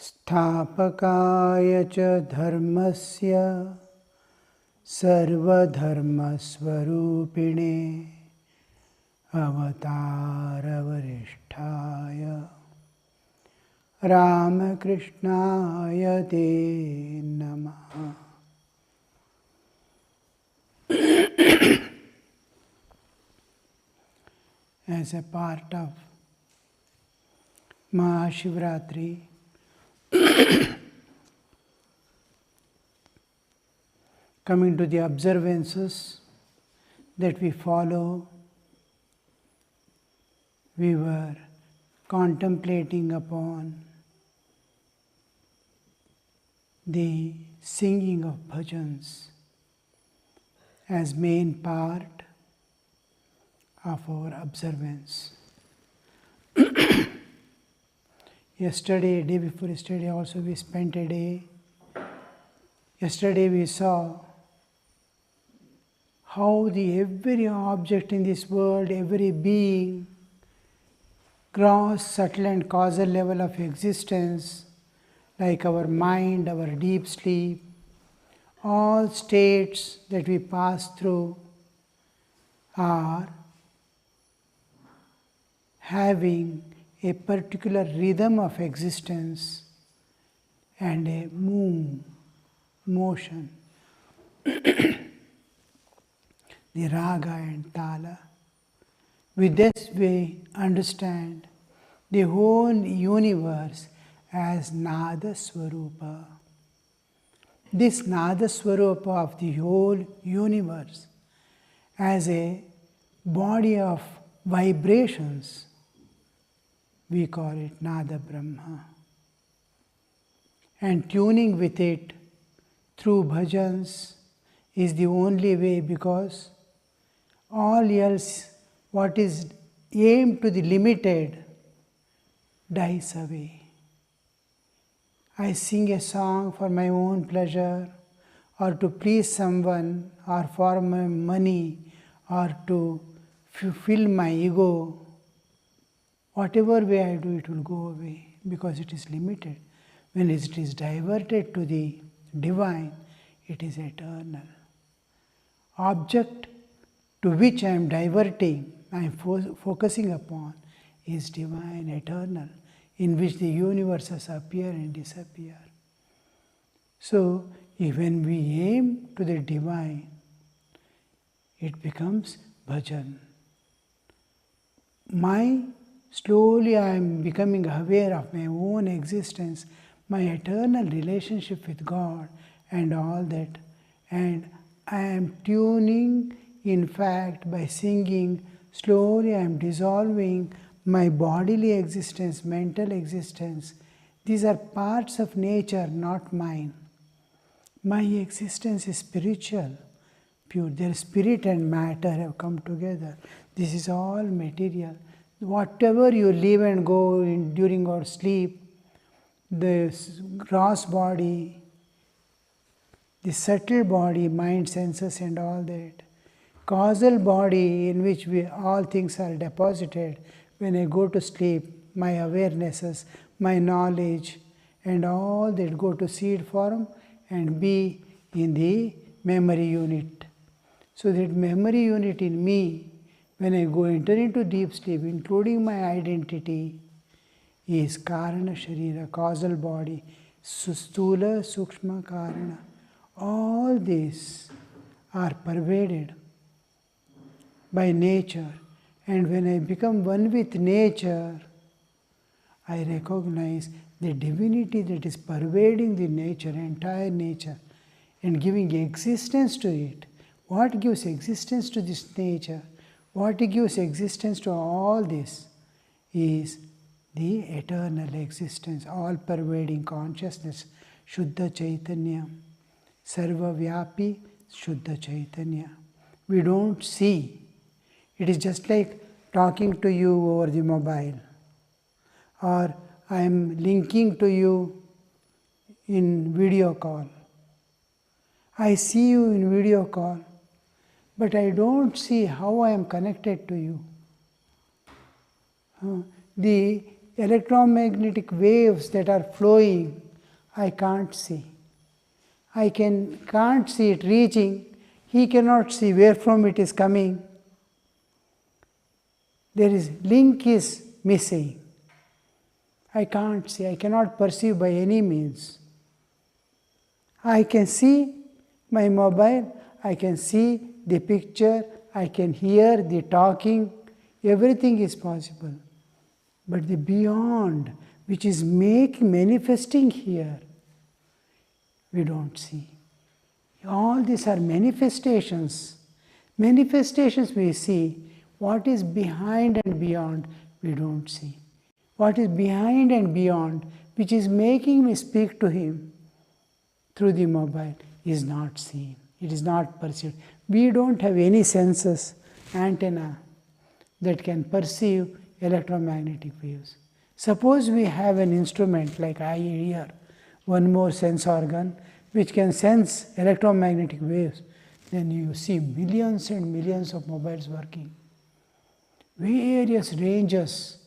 स्थापकाय च धर्मस्य सर्वधर्मस्वरूपिणे अवतारवरिष्ठाय रामकृष्णाय ते नमः। As a part of MAHA SHIVARATRI, coming to the observances that we follow, we were contemplating upon the singing of bhajans as main part of our observance. Yesterday, day before yesterday also we spent a day. Yesterday we saw how every object in this world, every being, gross, subtle and causal level of existence, like our mind, our deep sleep, all states that we pass through are having a particular rhythm of existence and a motion, the raga and tala. With this we understand the whole universe as Nada Swarupa. This Nada Swarupa of the whole universe as a body of vibrations, we call it Nada Brahma. And tuning with it through bhajans is the only way, because all else, what is aimed to the limited, dies away. I sing a song for my own pleasure, or to please someone, or for my money, or to fulfill my ego. Whatever way I do, it will go away because it is limited. When it is diverted to the divine, it is eternal. Object to which I am diverting, I am focusing upon, is divine, eternal, in which the universes appear and disappear. So, when we aim to the divine, it becomes bhajan. Slowly I am becoming aware of my own existence, my eternal relationship with God and all that. And I am tuning, in fact, by singing, slowly I am dissolving my bodily existence, mental existence. These are parts of nature, not mine. My existence is spiritual, pure. Their spirit and matter have come together. This is all material. Whatever you live and go in during our sleep, the gross body, the subtle body, mind, senses and all that, causal body in which all things are deposited. When I go to sleep, my awarenesses, my knowledge and all that go to seed form and be in the memory unit. So that memory unit in me, when I enter into deep sleep, including my identity, is Karana Sharira, causal body, Sustula, Sukshma, Karana. All these are pervaded by nature. And when I become one with nature, I recognize the divinity that is pervading the nature, entire nature, and giving existence to it. What gives existence to this nature? What gives existence to all this is the eternal existence, all-pervading consciousness, Shuddha Chaitanya, Sarva Vyapi Shuddha Chaitanya. We don't see. It is just like talking to you over the mobile, or I am linking to you in video call. I see you in video call, but I don't see how I am connected to you. The electromagnetic waves that are flowing, I can't see. I can't see it reaching. He cannot see where from it is coming. Link is missing. I can't see, I cannot perceive by any means. I can see my mobile, I can see the picture, I can hear the talking, everything is possible. But the beyond, which is manifesting here, we don't see. All these are manifestations. Manifestations we see. What is behind and beyond, we don't see. What is behind and beyond, which is making me speak to him through the mobile, is not seen. It is not perceived. We don't have any senses, antenna, that can perceive electromagnetic waves. Suppose we have an instrument like eye, ear, one more sense organ, which can sense electromagnetic waves, then you see millions and millions of mobiles working. Various ranges,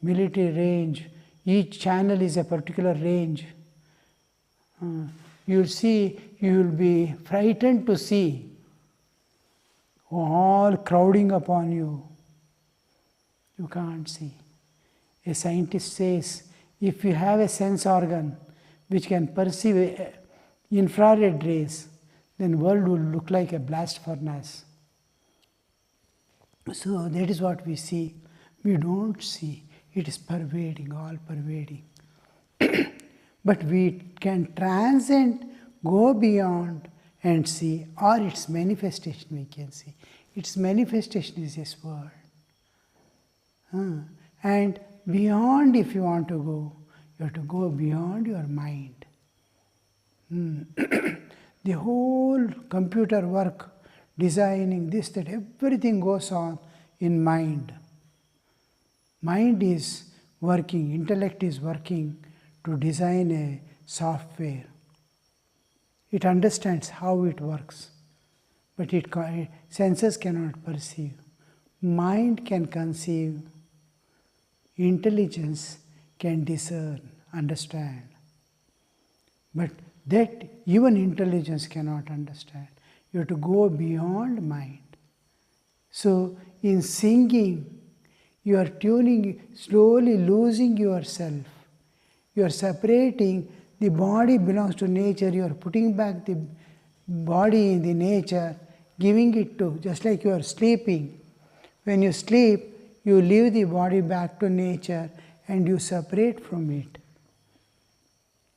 military range, each channel is a particular range. You will be frightened to see all crowding upon you. You can't see. A scientist says, if you have a sense organ which can perceive infrared rays, then world will look like a blast furnace. So that is what we see. We don't see. It is pervading, all pervading. But we can transcend, go beyond and see, or its manifestation we can see. Its manifestation is this world. And beyond, if you want to go, you have to go beyond your mind. The whole computer work, designing this, that, everything goes on in mind. Mind is working, intellect is working to design a software. It understands how it works, but senses cannot perceive. Mind can conceive. Intelligence can discern, understand. But that even intelligence cannot understand. You have to go beyond mind. So in singing, you are tuning, slowly losing yourself. You are separating. The body belongs to nature. You are putting back the body in the nature, giving it to, just like you are sleeping. When you sleep, you leave the body back to nature and you separate from it.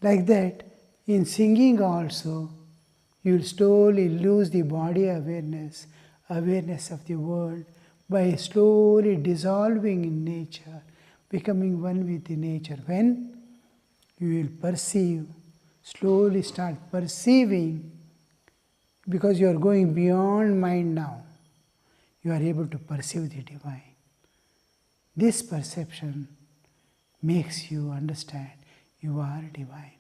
Like that, in singing also, you will slowly lose the body awareness, awareness of the world, by slowly dissolving in nature, becoming one with the nature. When you will perceive, slowly start perceiving, because you are going beyond mind now, you are able to perceive the divine. This perception makes you understand you are divine.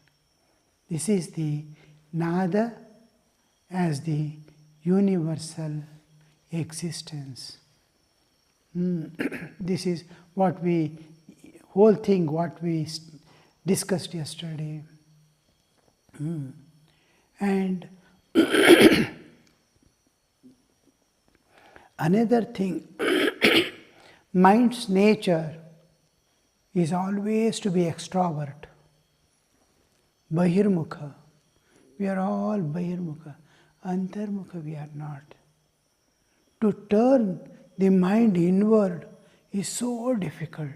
This is the nada as the universal existence. This is what whole thing what we discussed yesterday. And another thing, mind's nature is always to be extrovert. Bahirmukha. We are all Bahirmukha. Antarmukha we are not. To turn the mind inward is so difficult.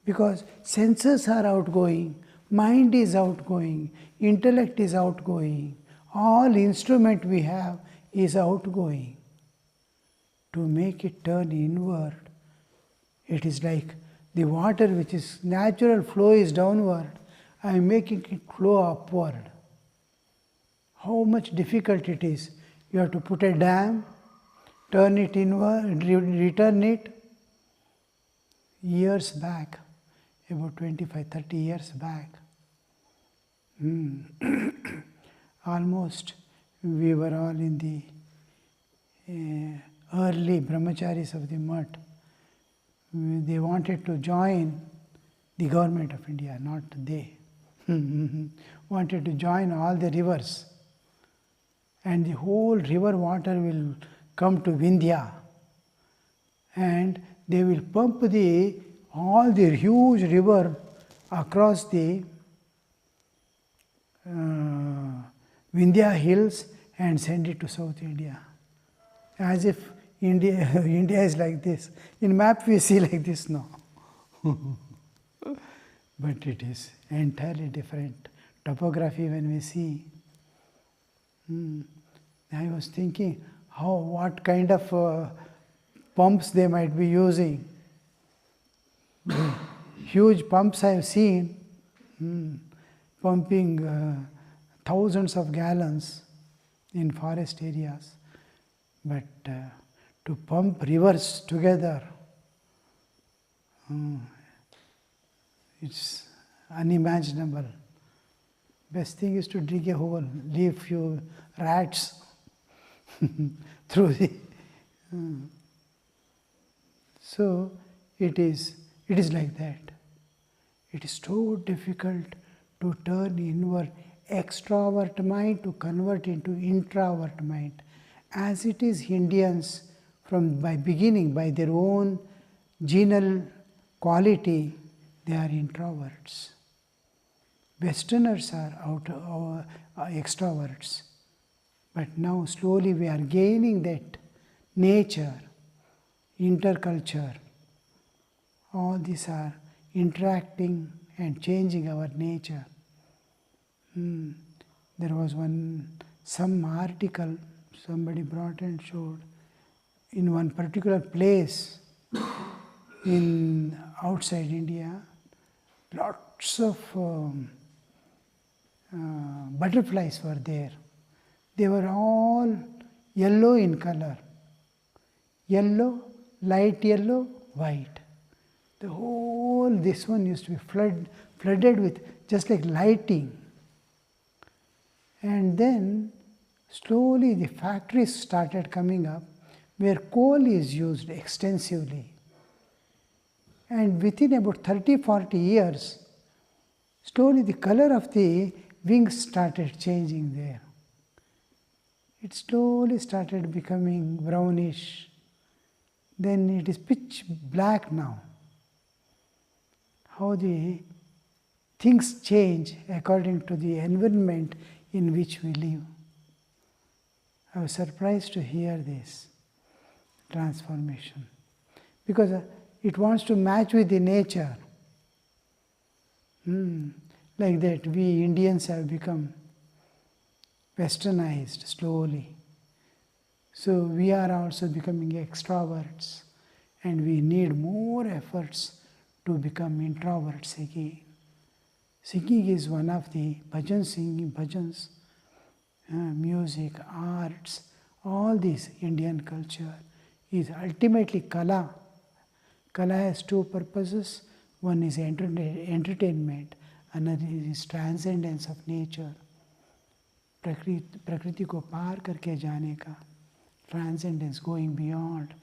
Because senses are outgoing, mind is outgoing, intellect is outgoing, all instrument we have is outgoing. To make it turn inward, it is like the water which is natural flow is downward, I am making it flow upward. How much difficult it is. You have to put a dam, turn it inward, return it. Years back, about 25-30 years back, almost we were all in the early brahmacharis of the mutt. They wanted to join the government of India, not they. Wanted to join all the rivers. And the whole river water will come to Vindhya. And they will pump all the huge river across the Vindhya hills and send it to South India. As if India is like this. In map we see like this now. But it is entirely different topography when we see. I was thinking what kind of pumps they might be using. The huge pumps I have seen, pumping thousands of gallons in forest areas. But to pump rivers together, it's unimaginable. Best thing is to dig a hole, leave few rats through the. So it is like that. It is so difficult to turn inward extrovert mind to convert into introvert mind. As it is, Indians by beginning, by their own genal quality, they are introverts. Westerners are extroverts. But now slowly we are gaining that nature, interculture. All these are interacting and changing our nature. There was some article somebody brought and showed in one particular place in outside India, lots of butterflies were there. They were all yellow in color. Yellow, light yellow, white. The whole, this one used to be flooded with just like lighting. And then slowly the factories started coming up where coal is used extensively. And within about 30-40 years, slowly the color of the wings started changing there. It slowly started becoming brownish. Then it is pitch black now. How the things change according to the environment in which we live. I was surprised to hear this transformation because it wants to match with the nature. Like that, we Indians have become westernized slowly. So we are also becoming extroverts and we need more efforts to become introverts again. Singing is one of the bhajans, music, arts, all this Indian culture is ultimately kala. Kala has two purposes. One is entertainment, another is transcendence of nature. प्रकृति को पार करके जाने का, transcendence, going beyond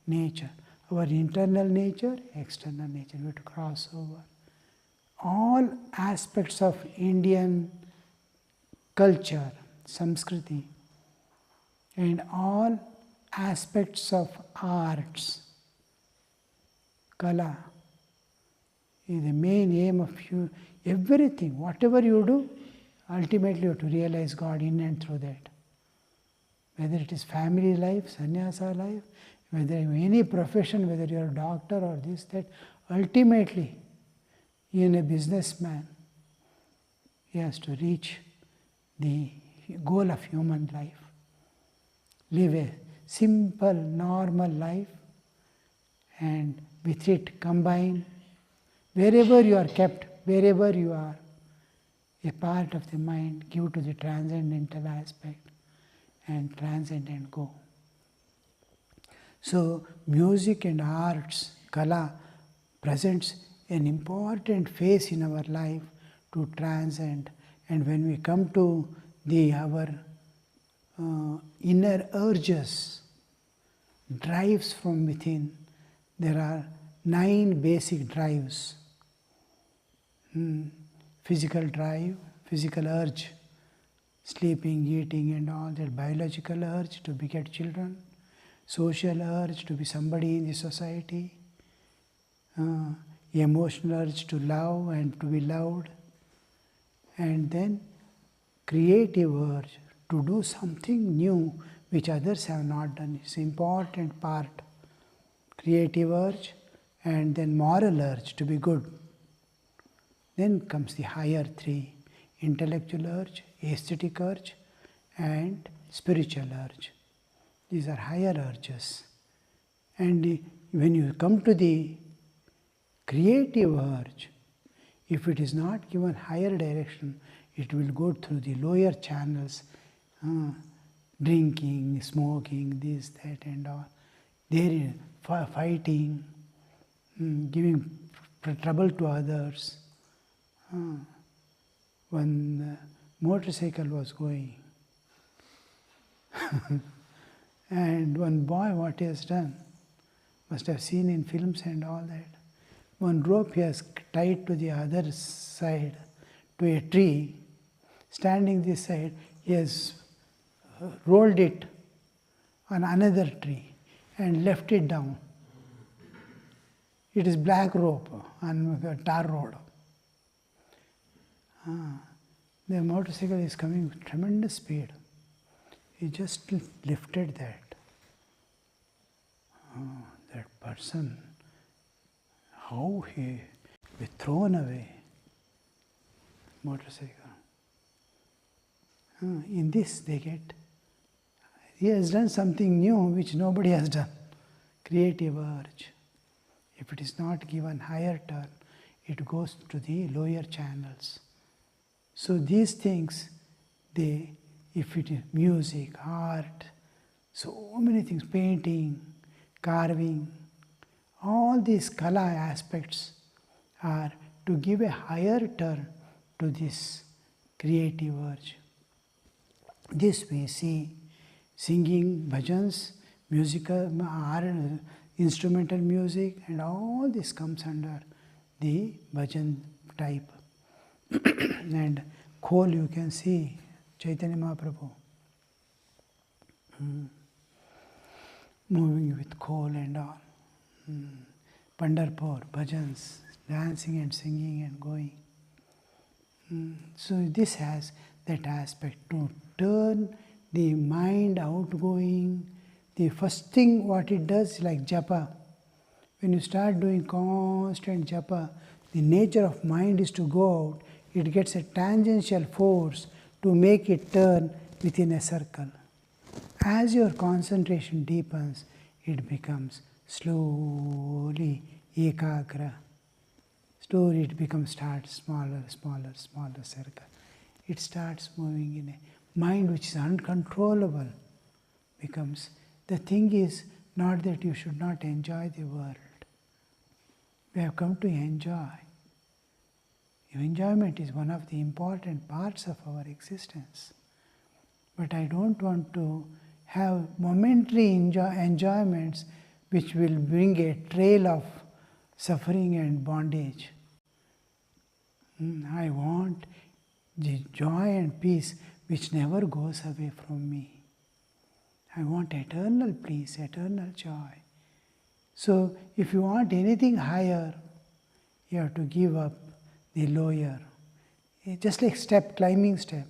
nature. Our internal nature, external nature, we have to cross over. All aspects of Indian culture, Samskriti, and all aspects of arts, Kala, is the main aim of you. Everything, whatever you do, ultimately you have to realize God in and through that. Whether it is family life, sannyasa life, whether any profession, whether you are a doctor or this, that, ultimately, even a businessman, he has to reach the goal of human life. Live a simple, normal life, and with it combine wherever you are kept, wherever you are, a part of the mind, give to the transcendental aspect and transcend and go. So music and arts, Kala, presents an important phase in our life to transcend. And when we come to our inner urges, drives from within, there are 9 basic drives. Physical drive, physical urge, sleeping, eating and all that, biological urge to beget children, social urge to be somebody in the society, emotional urge to love and to be loved, and then creative urge to do something new which others have not done. It's an important part. Creative urge and then moral urge to be good. Then comes the higher 3, intellectual urge, aesthetic urge and spiritual urge. These are higher urges. And when you come to the creative urge, if it is not given higher direction, it will go through the lower channels, drinking, smoking, this, that and all. There is fighting, giving trouble to others. When the motorcycle was going, and one boy, what he has done, must have seen in films and all that. One rope he has tied to the other side, to a tree, standing this side, he has rolled it on another tree and left it down. It is black rope on the tar road. The motorcycle is coming with tremendous speed. He just lifted that. That person, how he was thrown away. Motorcycle. In this they get, he has done something new which nobody has done. Creative urge. If it is not given higher turn, it goes to the lower channels. So these things, if it is music, art, so many things, painting, carving, all these kala aspects are to give a higher turn to this creative urge. This we see singing, bhajans, musical, instrumental music, and all this comes under the bhajan type. And khol you can see, Chaitanya Mahaprabhu moving with khol and all. Pandharpur, bhajans, dancing and singing and going. So this has that aspect to turn the mind outgoing. The first thing what it does is like japa. When you start doing constant japa, the nature of mind is to go out. It gets a tangential force to make it turn within a circle. As your concentration deepens, it becomes slowly ekagra. Slowly it starts smaller circle. It starts moving in a mind which is uncontrollable. Becomes, the thing is not that you should not enjoy the world. We have come to enjoy. Enjoyment is one of the important parts of our existence. But I don't want to have momentary enjoyments which will bring a trail of suffering and bondage. I want the joy and peace which never goes away from me. I want eternal peace, eternal joy. So if you want anything higher, you have to give up the lower. Just like climbing step.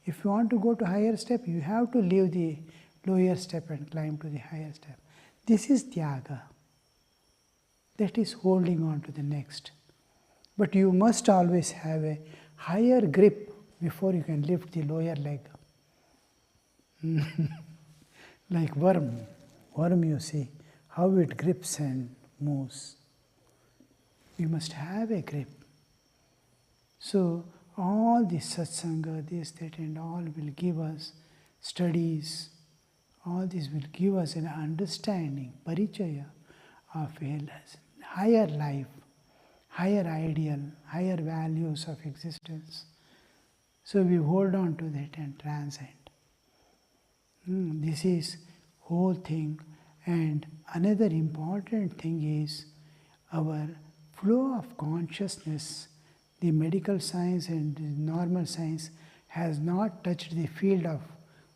If you want to go to higher step, you have to leave the lower step and climb to the higher step. This is tyaga. That is holding on to the next. But you must always have a higher grip before you can lift the lower leg. Like worm you see how it grips and moves. We must have a grip. So all this satsanga, this, that and all will give us studies. All this will give us an understanding, parichaya of a higher life, higher ideal, higher values of existence. So we hold on to that and transcend. This is whole thing. And another important thing is our flow of consciousness, the medical science and the normal science has not touched the field of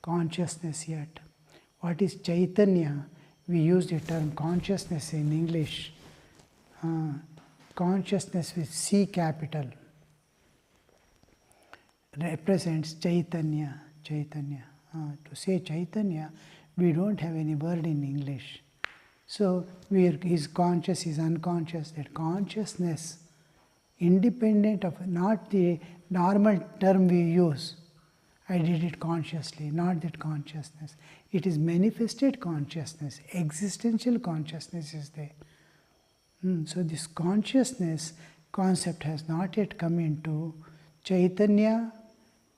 consciousness yet. What is Chaitanya? We use the term consciousness in English. Consciousness with C capital represents Chaitanya. Chaitanya. To say Chaitanya, we don't have any word in English. So, is conscious, is unconscious, that consciousness, independent of, not the normal term we use, I did it consciously, not that consciousness. It is manifested consciousness, existential consciousness is there. So this consciousness concept has not yet come into Chaitanya,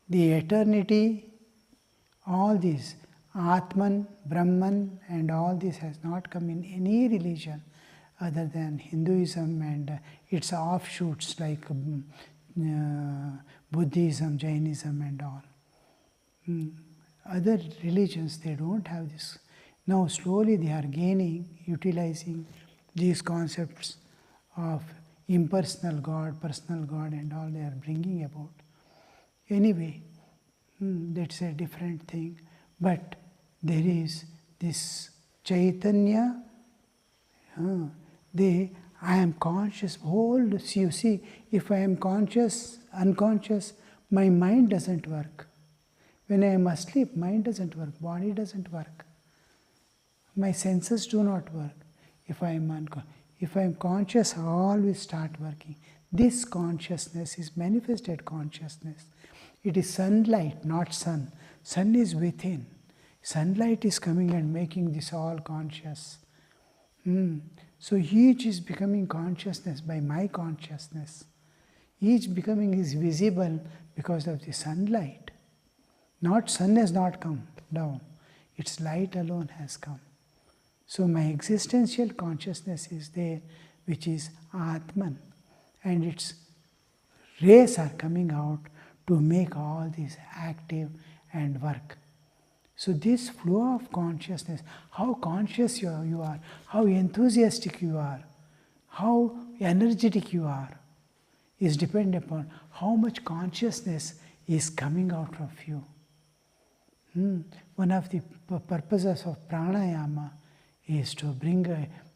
the eternity, all these, Atman, Brahman, and all this has not come in any religion other than Hinduism and its offshoots like Buddhism, Jainism and all. Other religions, they don't have this. Now slowly they are gaining, utilizing these concepts of impersonal God, personal God and all they are bringing about. Anyway, that's a different thing. But there is this Chaitanya, I am conscious, you see, if I am conscious, unconscious, my mind doesn't work. When I am asleep, mind doesn't work, body doesn't work. My senses do not work. If I am conscious, all will start working. This consciousness is manifested consciousness. It is sunlight, not sun. Sun is within. Sunlight is coming and making this all conscious. So each is becoming consciousness by my consciousness. Each becoming is visible because of the sunlight. Not sun has not come down. Its light alone has come. So my existential consciousness is there, which is Atman. And its rays are coming out to make all this active and work. So this flow of consciousness, how conscious you are, how enthusiastic you are, how energetic you are, is dependent upon how much consciousness is coming out of you. One of the purposes of pranayama is to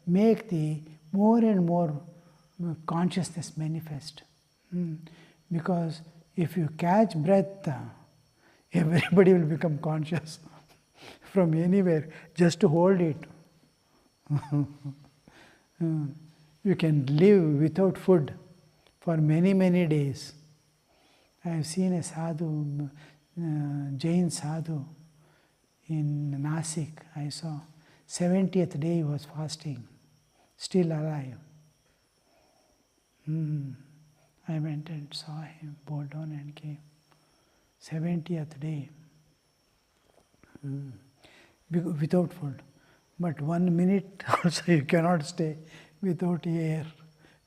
make the more and more consciousness manifest. Because if you catch breath, everybody will become conscious from anywhere, just to hold it. You can live without food for many, many days. I have seen a sadhu, Jain sadhu in Nasik. I saw 70th day he was fasting, still alive. I went and saw him, bowed down and came. 70th day, without food. But 1 minute also you cannot stay without air.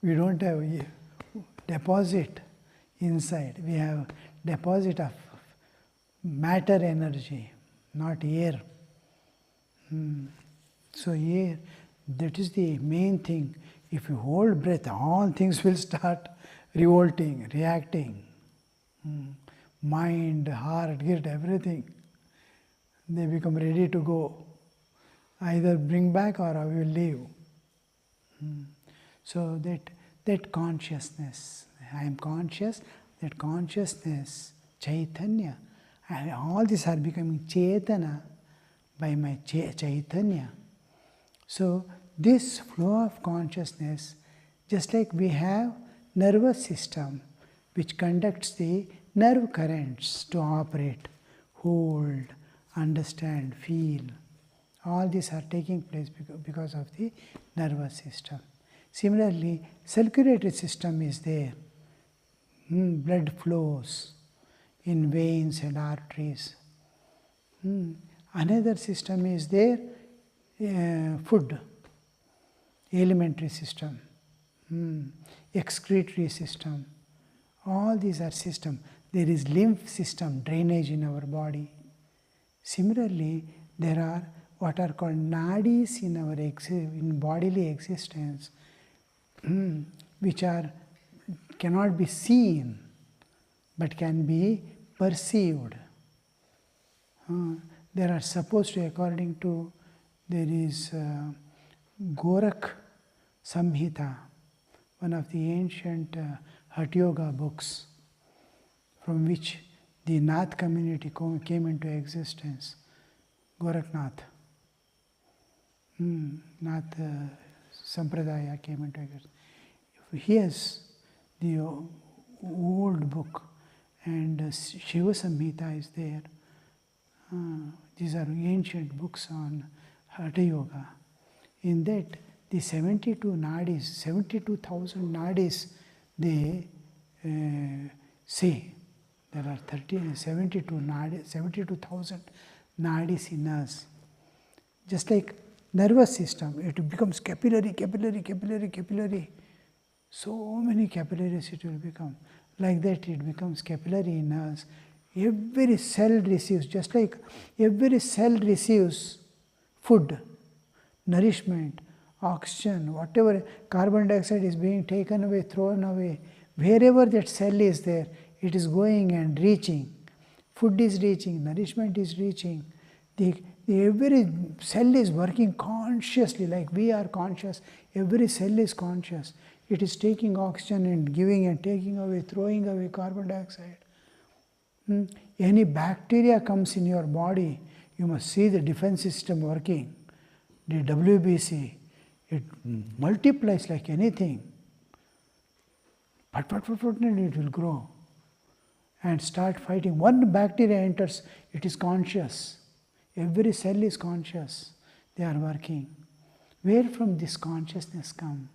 We don't have deposit inside. We have deposit of matter energy, not air. So air, that is the main thing. If you hold breath, all things will start revolting, reacting. Mind, heart, guilt, everything. They become ready to go. Either bring back or I will leave. So that consciousness, I am conscious, that consciousness, Chaitanya, and all these are becoming Chaitana by my Chaitanya. So this flow of consciousness, just like we have nervous system which conducts the nerve currents to operate, hold, understand, feel. All these are taking place because of the nervous system. Similarly, circulatory system is there. Blood flows in veins and arteries. Another system is there, food, alimentary system, excretory system. All these are systems. There is lymph system, drainage in our body. Similarly, there are what are called nadis in our in bodily existence. which cannot be seen but can be perceived. There are supposed to, according to, there is Gorakh Samhita, one of the ancient Hatha Yoga books, from which the Nath community came into existence. Gorakhnath, Nath Sampradaya came into existence. He has the old book, and Shiva Samhita is there. These are ancient books on Hatha Yoga. In that, the 72 nadis, 72,000 nadis, they say there are 72,000 nadis in us. Just like nervous system, it becomes capillary. So many capillaries it will become. Like that it becomes capillary in us. Every cell receives, just like every cell receives food, nourishment, oxygen, whatever carbon dioxide is being taken away, thrown away, wherever that cell is there, it is going and reaching. Food is reaching, nourishment is reaching. Every cell is working consciously, like we are conscious. Every cell is conscious. It is taking oxygen and giving and taking away, throwing away carbon dioxide. Any bacteria comes in your body, you must see the defense system working. The WBC, it multiplies like anything. And it will grow and start fighting. One bacteria enters, it is conscious. Every cell is conscious. They are working. Where from this consciousness come?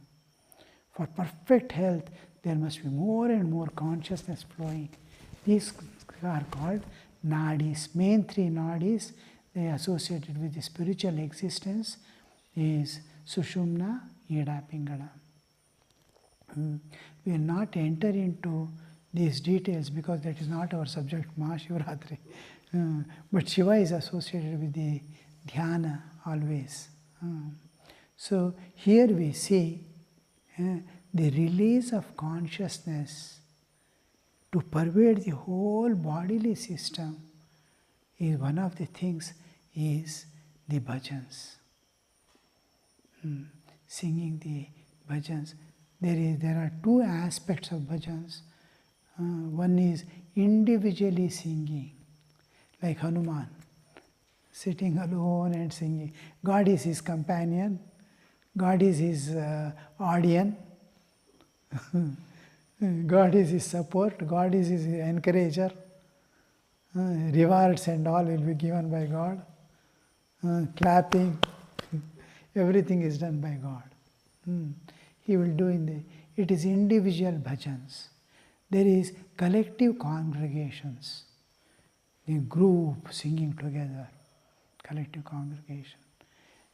For perfect health, there must be more and more consciousness flowing. These are called nadis. Main three nadis, they are associated with the spiritual existence, is Sushumna, Ida, Pingala. We will not enter into these details because that is not our subject, MAHA SHIVARATRI. But Shiva is associated with the dhyana always. So here we see the release of consciousness to pervade the whole bodily system is one of the things, is the bhajans. Singing the bhajans. There are two aspects of bhajans. One is individually singing, like Hanuman, sitting alone and singing. God is his companion, God is his audience, God is his support, God is his encourager. Rewards and all will be given by God. Clapping, everything is done by God. He will do it is individual bhajans. There is collective congregations, the group singing together, collective congregation.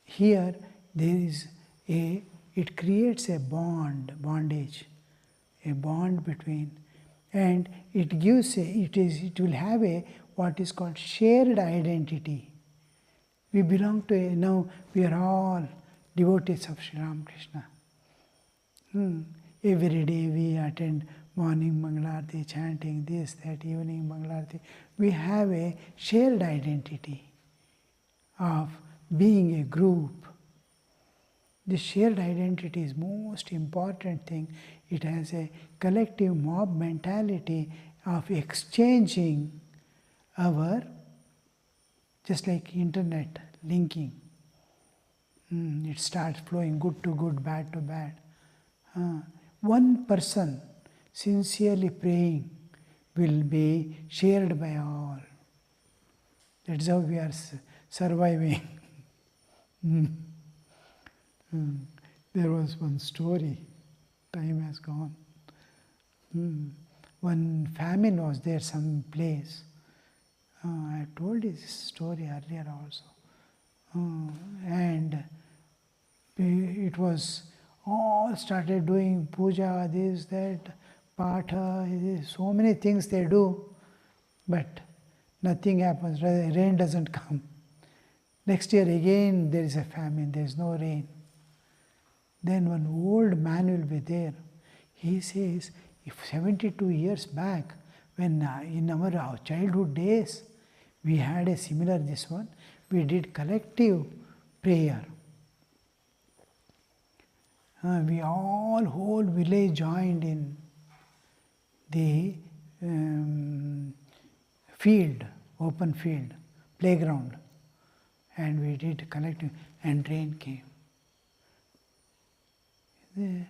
Here there is it creates a bondage, a bond between, and it gives it will have what is called shared identity. We belong to now we are all devotees of Sri Ramakrishna. Every day we attend morning Mangalarti, chanting this, that, evening Mangalarti. We have a shared identity of being a group. This shared identity is most important thing. It has a collective mob mentality of exchanging our, just like internet, linking. It starts flowing good to good, bad to bad. One person sincerely praying will be shared by all. That's how we are surviving. There was one story, time has gone. One famine was there some place. I told this story earlier also. And it was all started doing puja, this, that, patha, so many things they do, but nothing happens, rain doesn't come. Next year again there is a famine, there is no rain. Then one old man will be there. He says, if 72 years back, when in our childhood days, we had a similar this one, we did collective prayer. We all, whole village joined in the field, open field, playground, and we did collective, and rain came. They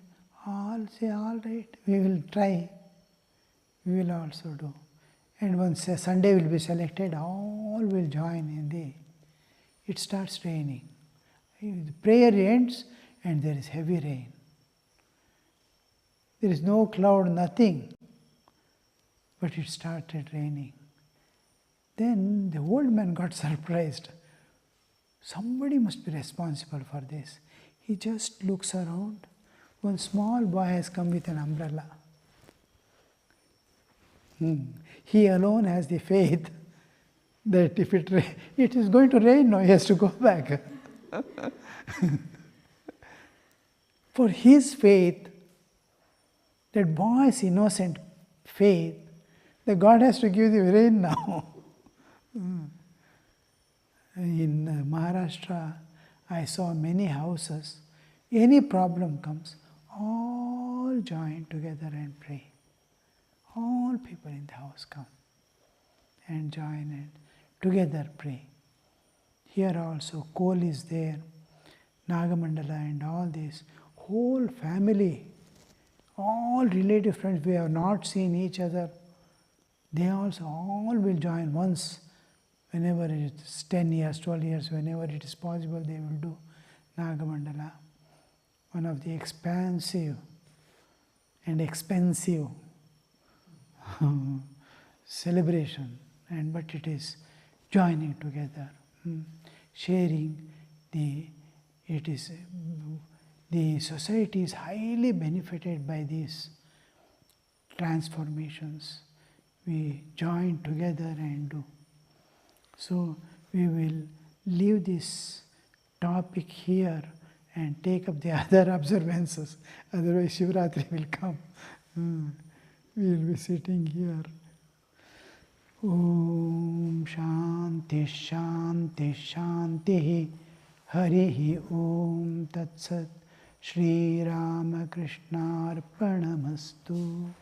all say, all right, we will try, we will also do. And once a Sunday will be selected, all will join in the, it starts raining. The prayer ends and there is heavy rain. There is no cloud, nothing, but it started raining. Then the old man got surprised. Somebody must be responsible for this. He just looks around. One small boy has come with an umbrella. He alone has the faith that if it is going to rain now, he has to go back. For his faith, that boy's innocent faith, that God has to give the rain now. In Maharashtra, I saw many houses. Any problem comes, all join together and pray. All people in the house come and join and together pray. Here also, Kol is there, Nagamandala and all this. Whole family, all relative friends, we have not seen each other. They also all will join once. Whenever it is 10 years, 12 years, whenever it is possible, they will do Nagamandala. One of the expansive and expensive celebration, but it is joining together, sharing the society is highly benefited by these transformations. We join together and do. So we will leave this topic here and take up the other observances. Otherwise Shivaratri will come. We will be sitting here. Om Shanti Shanti Shanti Harihi Om Tat Sat Shri Ramakrishna Arpanamastu.